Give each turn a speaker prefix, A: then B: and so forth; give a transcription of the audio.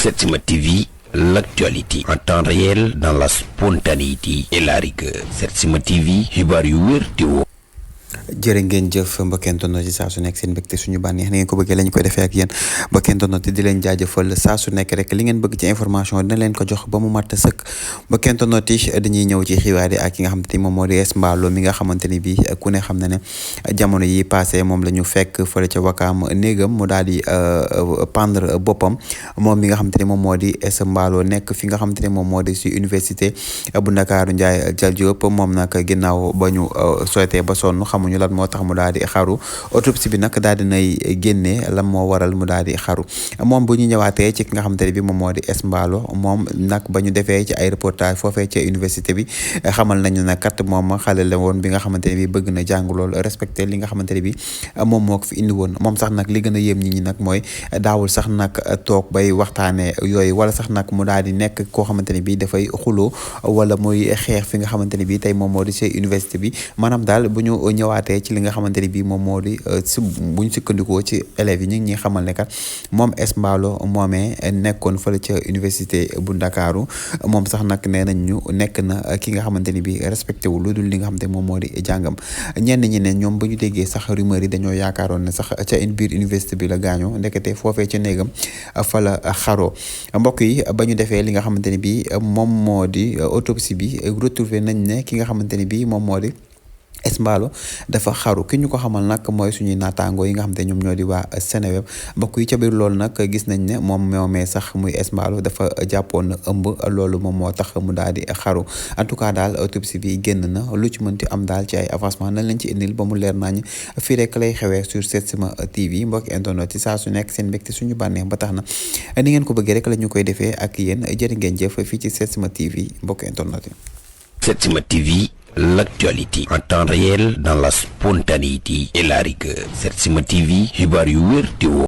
A: Setsima TV, l'actualité en temps réel dans la spontanéité et la rigueur. Setsima TV, xibaar yu wér te wóor.
B: jërë ngeen jëf mbokkentono ci saa su nekk seen mbégte suñu bànneex ni ngeen ko bëggee lañu koy defee ak yéen mbokkentono te di leen jaajëfal saa su nekk rek li ngeen bëgg ci information dina leen ko jox ba mu mat sëkk mbokkentono ti dañuy ñëw ci xibaar yi ak ki nga xamante ni moom moo di Es Mballo mi nga xamante ni bi ku ne xam na ne jamono yi passé moom la ñu fekk fële ca Wakaam néegam mu daal di pendre boppam moom mi nga xamante ni moom moo di Es Mballo nekk fi nga xamante ni moom moo di si université bu Ndakaaru Ndiaye Jal Diop moom nag ginnaaw ba ñu souhaité ba sonn xamuñu lan moo tax mu daal di xaru autopsie bi nag daal di nay génnee lan moo waral mu daal di xaru moom bu ñu ñëwaatee ci ki nga xamante ne bi moom moo di Es Mballo moom nag ba ñu defee ci ay reportage foofee ca université bi xamal nañu ne kat moom xale la woon bi nga xamante ne bi bëgg na jàng lool respecté li nga xamante ne bi moom moo ko fi indi woon moom sax nag li gën a yéem nit ñi nag mooy daawul sax nag toog bay waxtaanee yooyu wala sax nag mu daal di nekk koo xamante ne bi dafay xuloo wala muy xeex fi nga xamante ne bi tey moom moo di ci université bi maanaam daal bu ñu ñëwaatee ci li nga xamante ni bii moom moo di bu ñu sukkandikoo ci élèves yi ñu ngi ñuy xamal ne kat moom Es Mballo moomee nekkoon fële ca université bu Ndakaaru moom sax nag nee nañ ñu nekk na ki nga xamante ni bii respecté wu lu dul li nga xamante ni moom moo di jàngam ñenn ñi ne ñoom ba ñu déggee sax rumeur yi dañoo yaakaaroon ne sax ca biir université bi la gaañoo ndekete foofee ca néegam fa la xaroo mbokk yi ba ñu defee li nga xamante ni bii moom moo di autopsie bi retrouvé nañ ne ki nga xamante ni bii moom moo di Es Mballo dafa xaru ki ñu ko xamal nag mooy suñuy naataangoo yi nga xam te ñoom ñoo di waa Seneweb mbokk yi ca biir loolu nag gis nañ ne moom moomee sax muy Es Mballo dafa jàppoon ëmb loolu moom moo tax mu daal di xaru en tout cas daal autopsie bi génn na lu ci mënti am daal ci ay avancement nañ leen ci indil ba mu leer nañ fii rek lay xewee sur Setsima TV mbokk internet ci saa su nekk seen mbégte suñu bànneex ba tax na ni ngeen ko bëggee rek la ñu koy defee ak yéen jërë ngeen jëf fii ci Setsima TV mbokk internet yi.
A: Setsima TV, l'actualité en temps réel dans la spontanéité et la rigueur. Setsima TV, xibaar yu wér te wóor.